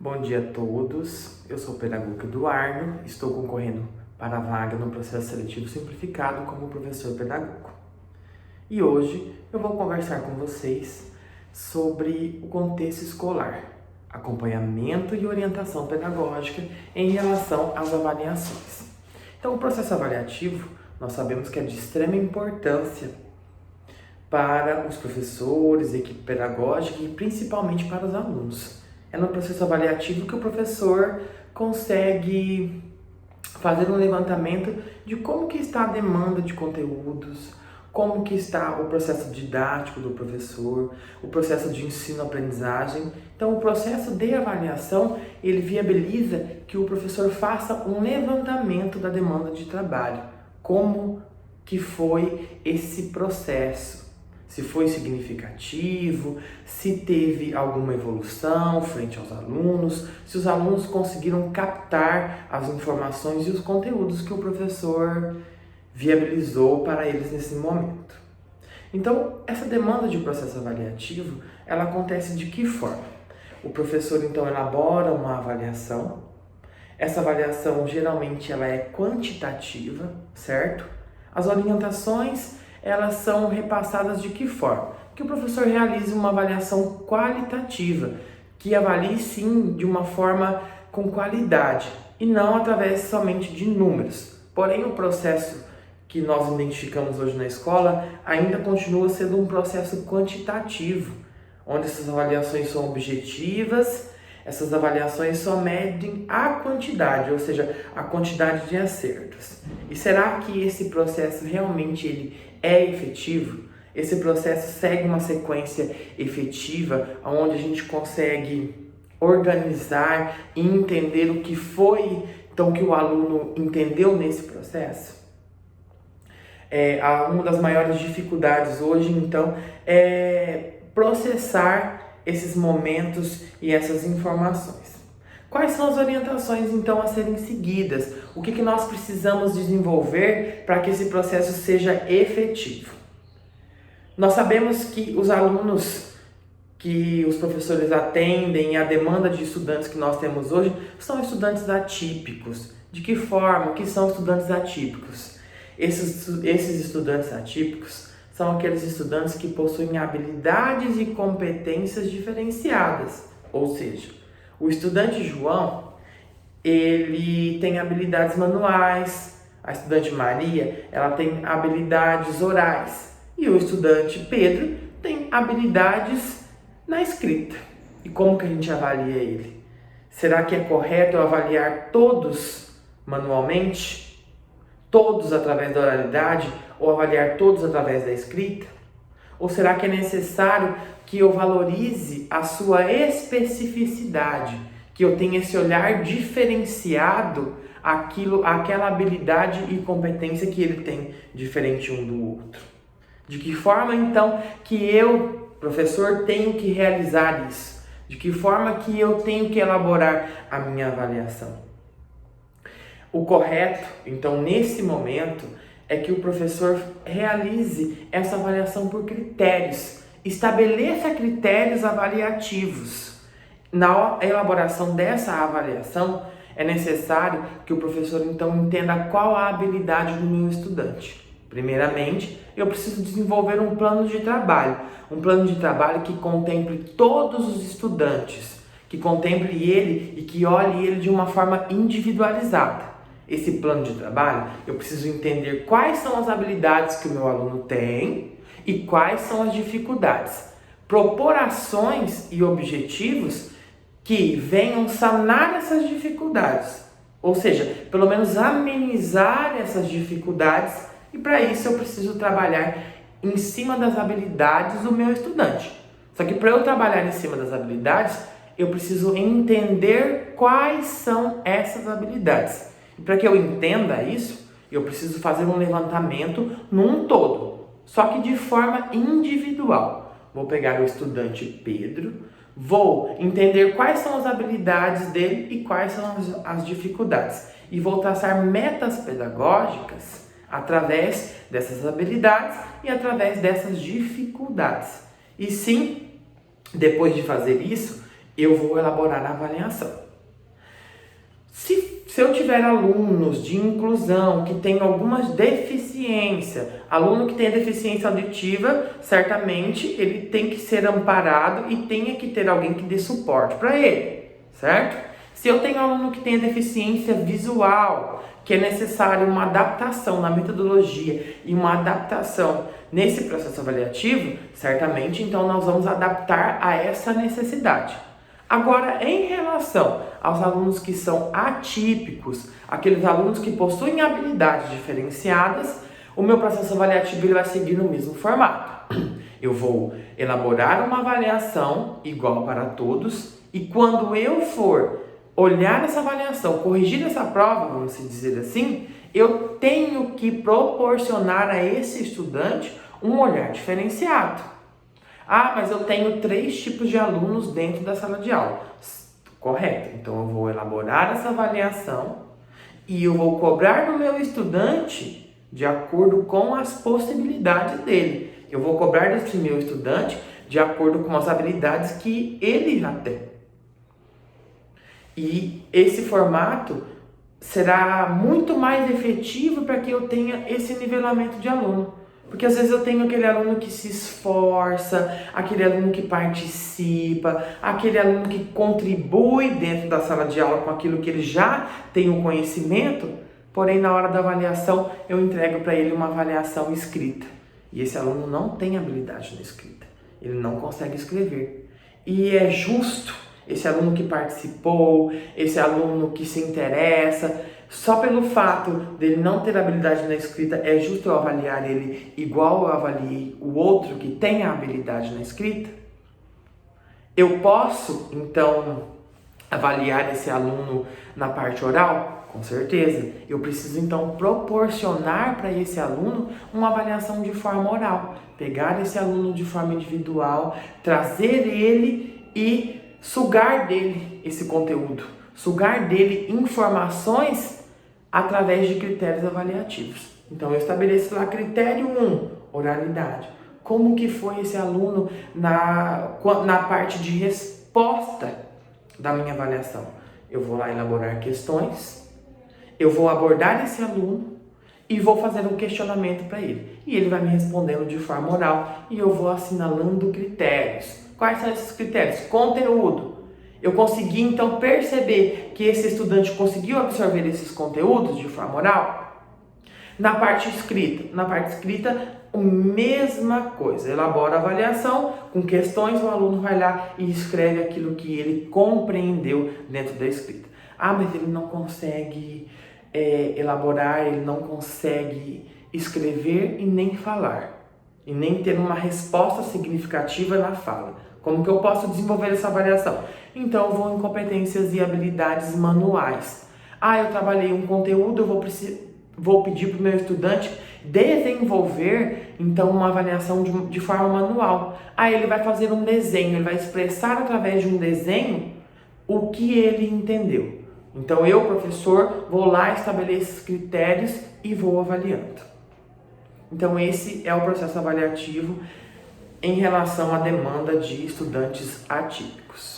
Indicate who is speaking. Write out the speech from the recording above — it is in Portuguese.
Speaker 1: Bom dia a todos, eu sou o pedagogo Eduardo, estou concorrendo para a vaga no processo seletivo simplificado como professor pedagogo. E hoje eu vou conversar com vocês sobre o contexto escolar, acompanhamento e orientação pedagógica em relação às avaliações. Então, o processo avaliativo, nós sabemos que é de extrema importância para os professores, equipe pedagógica e principalmente para os alunos. É no processo avaliativo que o professor consegue fazer um levantamento de como que está a demanda de conteúdos, como que está o processo didático do professor, o processo de ensino-aprendizagem. Então, o processo de avaliação, ele viabiliza que o professor faça um levantamento da demanda de trabalho. Como que foi esse processo? Se foi significativo, se teve alguma evolução frente aos alunos, se os alunos conseguiram captar as informações e os conteúdos que o professor viabilizou para eles nesse momento. Então, essa demanda de processo avaliativo, ela acontece de que forma? O professor, então, elabora uma avaliação. Essa avaliação, geralmente, ela é quantitativa, certo? As orientações, elas são repassadas de que forma? Que o professor realize uma avaliação qualitativa, que avalie sim de uma forma com qualidade e não através somente de números. Porém, o processo que nós identificamos hoje na escola ainda continua sendo um processo quantitativo, onde essas avaliações são objetivas, essas avaliações só medem a quantidade, ou seja, a quantidade de acertos. E será que esse processo realmente ele é efetivo? Esse processo segue uma sequência efetiva, onde a gente consegue organizar e entender o que foi, então, que o aluno entendeu nesse processo? Uma das maiores dificuldades hoje, então, é processar esses momentos e essas informações. Quais são as orientações, então, a serem seguidas? O que nós precisamos desenvolver para que esse processo seja efetivo? Nós sabemos que os alunos que os professores atendem e a demanda de estudantes que nós temos hoje são estudantes atípicos. De que forma? O que são estudantes atípicos? Esses estudantes atípicos são aqueles estudantes que possuem habilidades e competências diferenciadas, ou seja, o estudante João, ele tem habilidades manuais, a estudante Maria, ela tem habilidades orais, e o estudante Pedro tem habilidades na escrita. E como que a gente avalia ele? Será que é correto eu avaliar todos manualmente? Todos através da oralidade ou avaliar todos através da escrita? Ou será que é necessário que eu valorize a sua especificidade, que eu tenha esse olhar diferenciado aquela habilidade e competência que ele tem diferente um do outro? De que forma então que eu, professor, tenho que realizar isso? De que forma que eu tenho que elaborar a minha avaliação? O correto, então, nesse momento, é que o professor realize essa avaliação por critérios, estabeleça critérios avaliativos. Na elaboração dessa avaliação, é necessário que o professor, então, entenda qual a habilidade do meu estudante. Primeiramente, eu preciso desenvolver um plano de trabalho que contemple todos os estudantes, que contemple ele e que olhe ele de uma forma individualizada. Esse plano de trabalho, eu preciso entender quais são as habilidades que o meu aluno tem e quais são as dificuldades. Propor ações e objetivos que venham sanar essas dificuldades, ou seja, pelo menos amenizar essas dificuldades, e para isso eu preciso trabalhar em cima das habilidades do meu estudante. Só que para eu trabalhar em cima das habilidades, eu preciso entender quais são essas habilidades. E para que eu entenda isso, eu preciso fazer um levantamento num todo, só que de forma individual. Vou pegar o estudante Pedro, vou entender quais são as habilidades dele e quais são as dificuldades. E vou traçar metas pedagógicas através dessas habilidades e através dessas dificuldades. E sim, depois de fazer isso, eu vou elaborar a avaliação. Se eu tiver alunos de inclusão que têm algumas deficiências, aluno que tem deficiência auditiva, certamente ele tem que ser amparado e tem que ter alguém que dê suporte para ele, certo? Se eu tenho aluno que tem deficiência visual, que é necessário uma adaptação na metodologia e uma adaptação nesse processo avaliativo, certamente então nós vamos adaptar a essa necessidade. Agora, em relação aos alunos que são atípicos, aqueles alunos que possuem habilidades diferenciadas, o meu processo avaliativo ele vai seguir no mesmo formato. Eu vou elaborar uma avaliação igual para todos e quando eu for olhar essa avaliação, corrigir essa prova, vamos dizer assim, eu tenho que proporcionar a esse estudante um olhar diferenciado. Ah, mas eu tenho 3 tipos de alunos dentro da sala de aula. Correto. Então eu vou elaborar essa avaliação e eu vou cobrar do meu estudante de acordo com as possibilidades dele. Eu vou cobrar desse meu estudante de acordo com as habilidades que ele já tem. E esse formato será muito mais efetivo para que eu tenha esse nivelamento de aluno. Porque às vezes eu tenho aquele aluno que se esforça, aquele aluno que participa, aquele aluno que contribui dentro da sala de aula com aquilo que ele já tem o conhecimento, porém na hora da avaliação eu entrego para ele uma avaliação escrita. E esse aluno não tem habilidade na escrita, ele não consegue escrever. E é justo esse aluno que participou, esse aluno que se interessa, só pelo fato dele não ter habilidade na escrita, é justo eu avaliar ele igual eu avaliei o outro que tem a habilidade na escrita? Eu posso, então, avaliar esse aluno na parte oral? Com certeza. Eu preciso, então, proporcionar para esse aluno uma avaliação de forma oral. Pegar esse aluno de forma individual, trazer ele e sugar dele esse conteúdo. Sugar dele informações através de critérios avaliativos. Então, eu estabeleço lá critério 1, oralidade. Como que foi esse aluno na parte de resposta da minha avaliação? Eu vou lá elaborar questões, eu vou abordar esse aluno e vou fazer um questionamento para ele. E ele vai me respondendo de forma oral e eu vou assinalando critérios. Quais são esses critérios? Conteúdo. Eu consegui, então, perceber que esse estudante conseguiu absorver esses conteúdos de forma oral? Na parte escrita, a mesma coisa. Elabora a avaliação, com questões, o aluno vai lá e escreve aquilo que ele compreendeu dentro da escrita. Ah, mas ele não consegue elaborar, ele não consegue escrever e nem falar. E nem ter uma resposta significativa na fala. Como que eu posso desenvolver essa avaliação? Então, eu vou em competências e habilidades manuais. Ah, eu trabalhei um conteúdo, eu vou pedir para o meu estudante desenvolver, então, uma avaliação de forma manual. Ah, ele vai fazer um desenho, ele vai expressar através de um desenho o que ele entendeu. Então, eu, professor, vou lá estabelecer esses critérios e vou avaliando. Então, esse é o processo avaliativo em relação à demanda de estudantes atípicos.